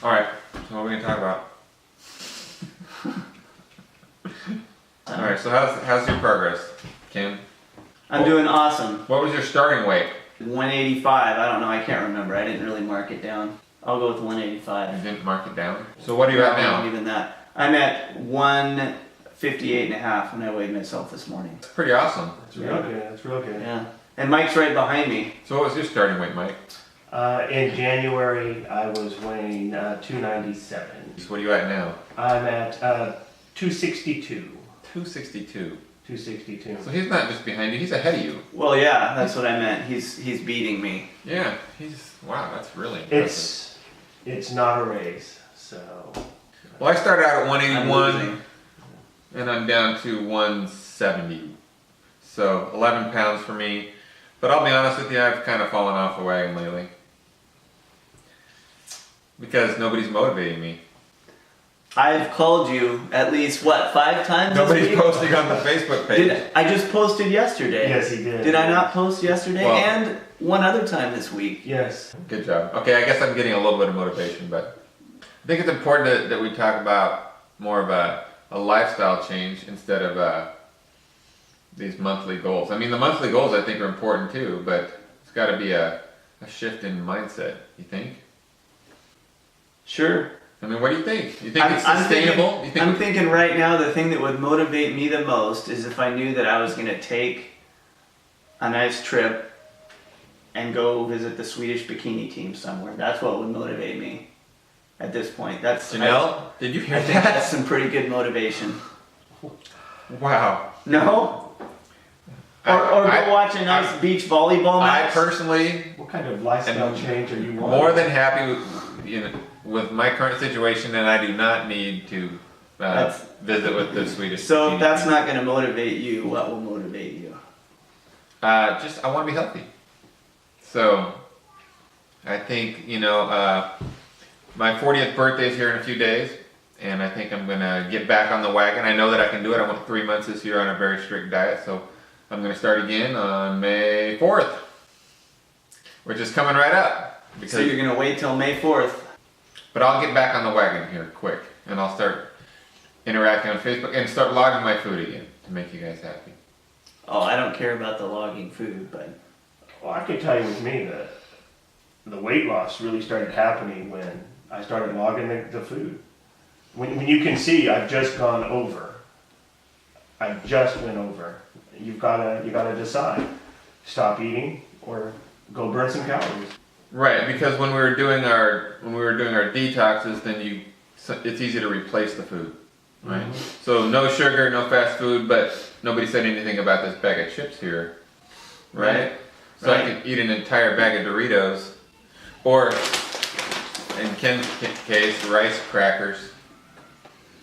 All right, so what are we gonna talk about? All right, so how's your progress, Kim? I'm doing awesome. What was your starting weight? 185. I don't know. I can't remember. I didn't really mark it down. I'll go with You 185. didn't mark it down. So what are you at Not now? even that. I'm at 158 and a half when I weighed myself this morning. That's pretty awesome. That's real good. That's real good. Yeah. And Mike's right behind me. So what was your starting weight, Mike? In January, I was weighing 297. So what are you at now? I'm at 262. 262. 262. So he's not just behind you, he's ahead of you. Well, yeah, that's what I meant. He's beating me. Yeah, wow, that's really impressive. It's not a race, so. Well, I started out at I'm 181 losing. and I'm down to 170. So 11 pounds for me. But I'll be honest with you, I've kind of fallen off the wagon lately. Because nobody's motivating me. I've called you at least, 5 times Nobody's this week? posting on the Facebook page. I just posted yesterday. Yes, he did. Did I not post yesterday? Well- And one other time this week. Yes. Good job. Okay, I guess I'm getting a little bit of motivation, but I think it's important that we talk about more of a lifestyle change instead of these monthly goals. I mean, the monthly goals I think are important too, but it's got to be a shift in mindset, you think? Sure. I mean, what do you think? You think it's sustainable? I'm thinking right now the thing that would motivate me the most is if I knew that I was going to take a nice trip and go visit the Swedish bikini team somewhere. That's what would motivate me at this point. Janelle, did you hear I think that? that's some pretty good motivation. Wow. No? Or go watch a nice beach volleyball I match? personally What kind of lifestyle am change are you wanting? more than happy with my current situation, and I do not need to visit with the Swedish So bikini if that's team. not going to motivate you, what will motivate you? I want to be healthy. So, I think, my 40th birthday is here in a few days, and I think I'm going to get back on the wagon. I know that I can do it. I went 3 months this year on a very strict diet, so I'm going to start again on May 4th, which is coming right up. So you're going to wait till May 4th. But I'll get back on the wagon here quick, and I'll start interacting on Facebook and start logging my food again to make you guys happy. Oh, I don't care about the logging food, but... Well, I can tell you with me that the weight loss really started happening when I started logging the food. When you can see, I've just gone over. I just went over. You gotta decide. Stop eating or go burn some calories. Right, because when we were doing our detoxes, then it's easy to replace the food, right? Mm-hmm. So no sugar, no fast food, but nobody said anything about this bag of chips here, right? So I can eat an entire bag of Doritos, or in Ken's case, rice crackers.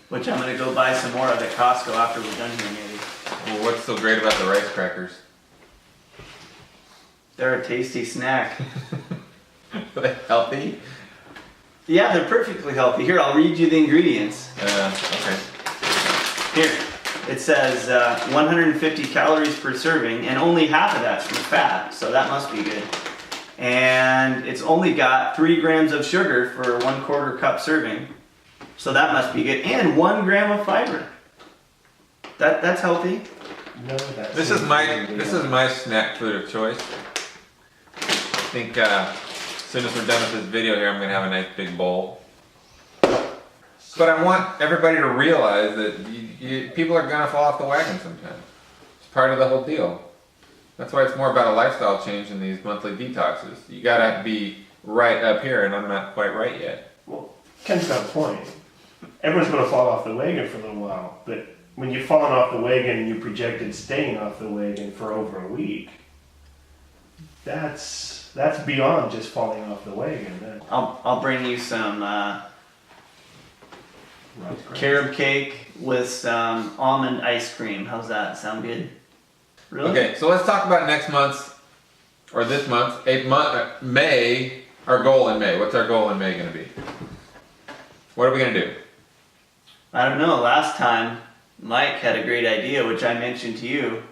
Which I'm going to go buy some more of at Costco after we're done here, maybe. Well, what's so great about the rice crackers? They're a tasty snack. Are they healthy? Yeah, they're perfectly healthy. Here, I'll read you the ingredients. Okay. Here, it says 150 calories per serving, and only half of that's from fat, so that must be good. And it's only got 3 grams of sugar for 1/4 cup serving, so that must be good. And 1 gram of fiber. That's healthy. No, that's This is my snack food of choice. I think as soon as we're done with this video here, I'm gonna have a nice big bowl. But I want everybody to realize that people are gonna fall off the wagon sometimes. It's part of the whole deal. That's why it's more about a lifestyle change than these monthly detoxes. You gotta be right up here, and I'm not quite right yet. Well, Ken's got a point. Everyone's going to fall off the wagon for a little while, but when you've fallen off the wagon and you projected staying off the wagon for over a week, that's beyond just falling off the wagon. I'll bring you some carob cake with some almond ice cream. How's that? Sound good? Really? Okay, so let's talk about next month, or this month, May, our goal in May. What's our goal in May going to be? What are we going to do? I don't know. Last time, Mike had a great idea, which I mentioned to you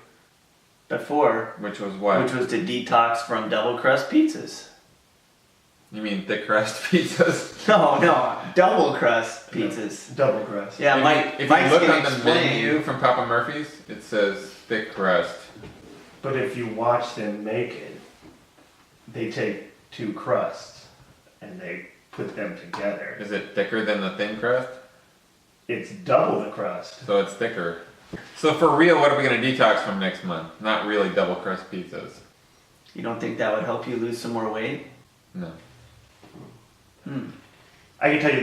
before, Which was what? which was to detox from double crust pizzas. You mean thick crust pizzas? No, double crust pizzas. Double crust. Yeah, If Mike's you look gonna on the explain. menu from Papa Murphy's, it says thick crust. But if you watch them make it, they take two crusts and they put them together. Is it thicker than the thin crust? It's double the crust. So it's thicker. So for real, what are we going to detox from next month? Not really double crust pizzas. You don't think that would help you lose some more weight? No. I can tell you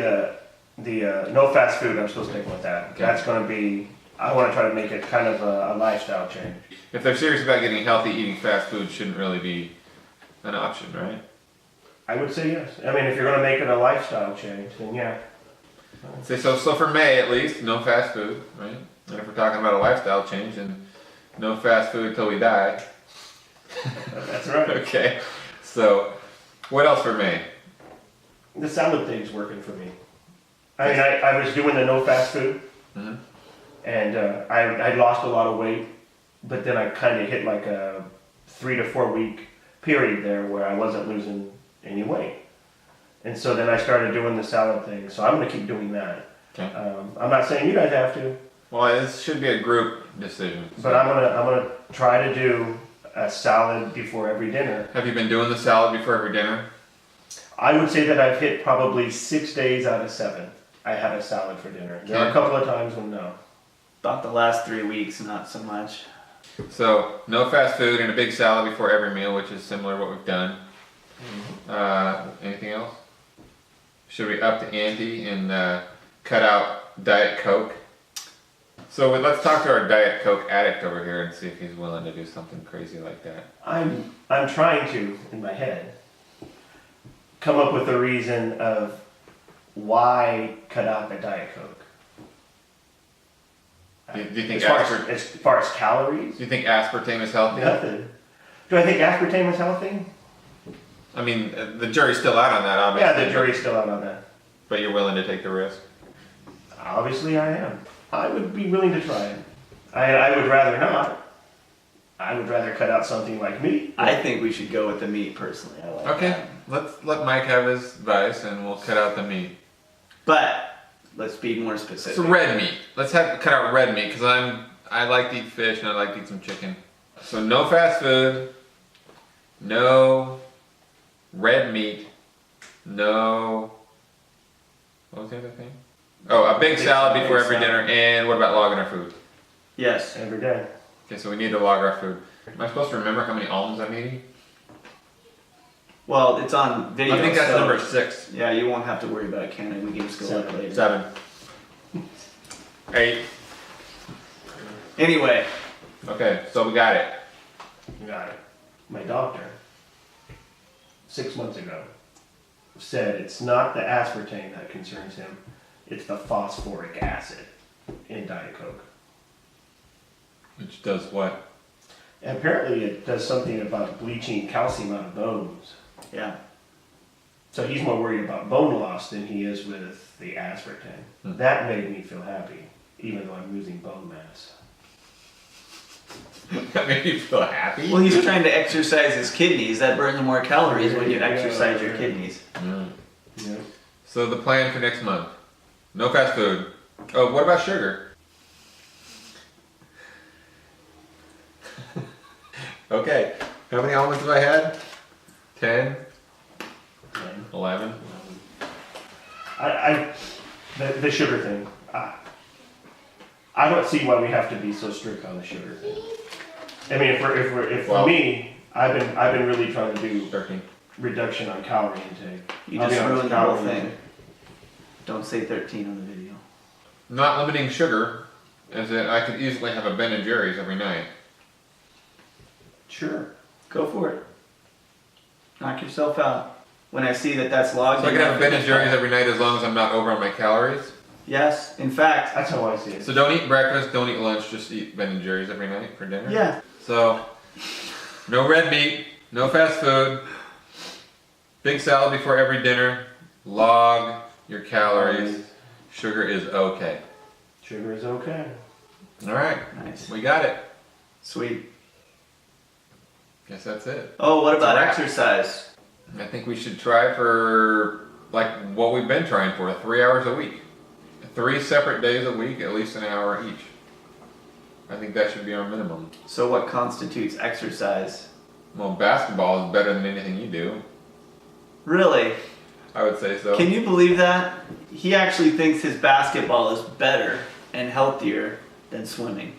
the no fast food, I'm still sticking with that. Okay. That's going to be, I want to try to make it kind of a lifestyle change. If they're serious about getting healthy, eating fast food shouldn't really be an option, right? I would say yes. I mean, if you're going to make it a lifestyle change, then yeah. So for May at least, no fast food, right? And if we're talking about a lifestyle change, then no fast food till we die. That's right. Okay. So what else for May? The salad thing's working for me. I mean, I was doing the no fast food, Mhm. and I lost a lot of weight, but then I kind of hit like a 3 to 4 week period there where I wasn't losing any weight. And so then I started doing the salad thing. So I'm going to keep doing that. Okay. I'm not saying you guys have to, Well, this should be a group decision. but I'm gonna try to do a salad before every dinner. Have you been doing the salad before every dinner? I would say that I've hit probably 6 days out of 7. I have a salad for dinner. There are a Okay. couple of times when no. About the last 3 weeks, not so much. So no fast food and a big salad before every meal, which is similar to what we've done. Anything else? Should we up the ante and cut out Diet Coke? So let's talk to our Diet Coke addict over here and see if he's willing to do something crazy like that. I'm trying to, in my head, come up with a reason of why cut out the Diet Coke. Do you think as far as calories? Do you think aspartame is healthy? Nothing. Do I think aspartame is healthy? I mean, the jury's still out on that, obviously. Yeah, the jury's still out on that. But you're willing to take the risk? Obviously I am. I would be willing to try it. I would rather not. I would rather cut out something like meat. I think we should go with the meat personally. I like Okay, that. let's let Mike have his advice and we'll cut out the meat. But let's be more specific. So red meat. Let's cut out red meat because I like to eat fish and I like to eat some chicken. So no fast food, no red meat, no. What was the other thing? Oh, a big salad before every dinner. And what about logging our food? Yes. Every day. Okay, so we need to log our food. Am I supposed to remember how many almonds I'm eating? Well, it's on video. I think that's so- number 6. Yeah, you won't have to worry about counting. We can just go look later. 7. 8. Anyway, Okay, so we got it. Got it. My doctor, 6 months ago, said it's not the aspartame that concerns him, it's the phosphoric acid in Diet Coke. Which does what? And apparently it does something about bleaching calcium out of bones. yeah. So he's more worried about bone loss than he is with the aspartame. Hmm. That made me feel happy, even though I'm losing bone mass. That made you feel happy? Well, he's trying to exercise his kidneys. That burns more calories when you exercise your kidneys. Mm. Yeah. So the plan for next month. No fast food. Oh, what about sugar? Okay. How many almonds have I had? 10? 11? The sugar thing. I don't see why we have to be so strict on the sugar thing. I mean, if Well- for me, I've been really trying to do 13. reduction on calorie intake. You I'll be just honest, ruined the whole calorie thing. intake. Don't say 13 on the video. Not limiting sugar, as in I could easily have a Ben and Jerry's every night. Sure. Go for it. Knock yourself out. When I see that that's logged So I in could have my a Ben and fitness Jerry's every night as long as I'm not over on my calories. Yes, in fact, That's how I see it. So don't eat breakfast, don't eat lunch, just eat Ben and Jerry's every night for dinner. yeah. So, no red meat, no fast food, big salad before every dinner, log your calories, sugar is okay. Sugar is okay. Alright, Nice. we got it. Sweet. Guess that's it. Oh, what It's a about wrap. exercise? I think we should try for like what we've been trying for, 3 hours a week. 3 separate days a week, at least an hour each. I think that should be our minimum. So what constitutes exercise? Well, basketball is better than anything you do. Really? I would say so. Can you believe that? He actually thinks his basketball is better and healthier than swimming.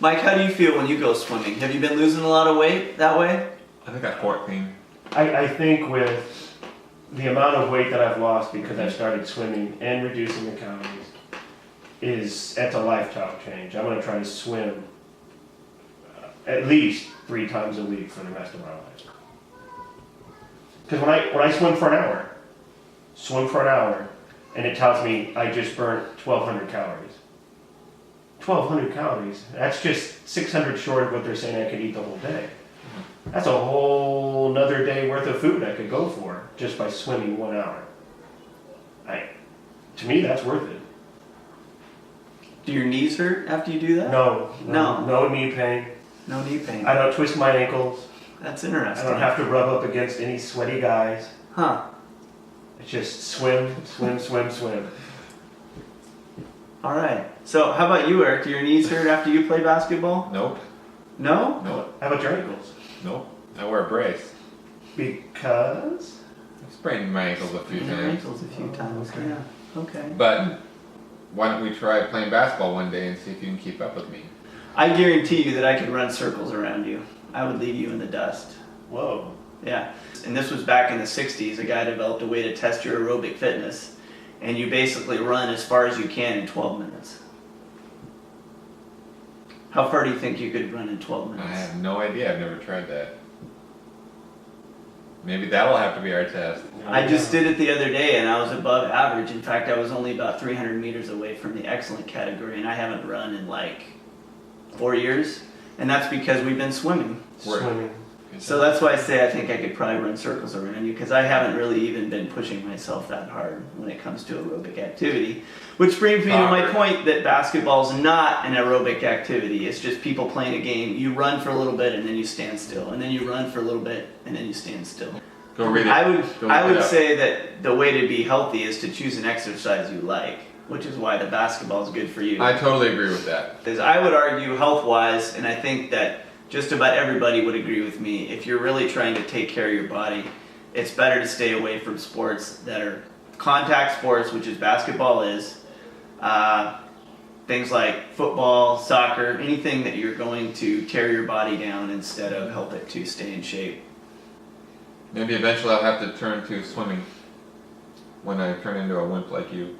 Mike, how do you feel when you go swimming? Have you been losing a lot of weight that way? I think I'm 14. I think with the amount of weight that I've lost because I've started swimming and reducing the calories, that's a lifestyle change. I'm going to try to swim at least 3 times a week for the rest of my life. Because when I swim for an hour, and it tells me I just burnt 1,200 calories. 1,200 calories, that's just 600 short of what they're saying I could eat the whole day. That's a whole another day worth of food I could go for just by swimming 1 hour. To me, that's worth it. Do your knees hurt after you do that? No knee pain. No knee pain. I don't twist my ankles. That's I interesting. don't have to rub up against any sweaty guys. Huh. It's just swim. All right. So how about you, Eric? Do your knees hurt after you play basketball? Nope. No? Nope. How about your ankles? Nope. I wear a brace. Because? I've sprained my ankles a few Your times. ankles a few times. Okay. Yeah. Okay. But why don't we try playing basketball one day and see if you can keep up with me? I guarantee you that I could run circles around you. I would leave you in the dust. Whoa. Yeah. And this was back in the 60s. A guy developed a way to test your aerobic fitness. And you basically run as far as you can in 12 minutes. How far do you think you could run in 12 minutes? I have no idea. I've never tried that. Maybe that'll have to be our test. I just did it the other day and I was above average. In fact, I was only about 300 meters away from the excellent category, and I haven't run in like 4 years. And that's because we've been swimming. Swimming. So that's why I say I think I could probably run circles around you, because I haven't really even been pushing myself that hard when it comes to aerobic activity. Which brings me to my point that basketball's not an aerobic activity. It's just people playing a game. You run for a little bit and then you stand still, and then you run for a little bit and then you stand still. Go read it. I would say that the way to be healthy is to choose an exercise you like, which is why the basketball is good for you. I totally agree with that. Because I would argue health-wise, and I think that just about everybody would agree with me, if you're really trying to take care of your body, it's better to stay away from sports that are contact sports, which is basketball is, things like football, soccer, anything that you're going to tear your body down instead of help it to stay in shape. Maybe eventually I'll have to turn to swimming when I turn into a wimp like you.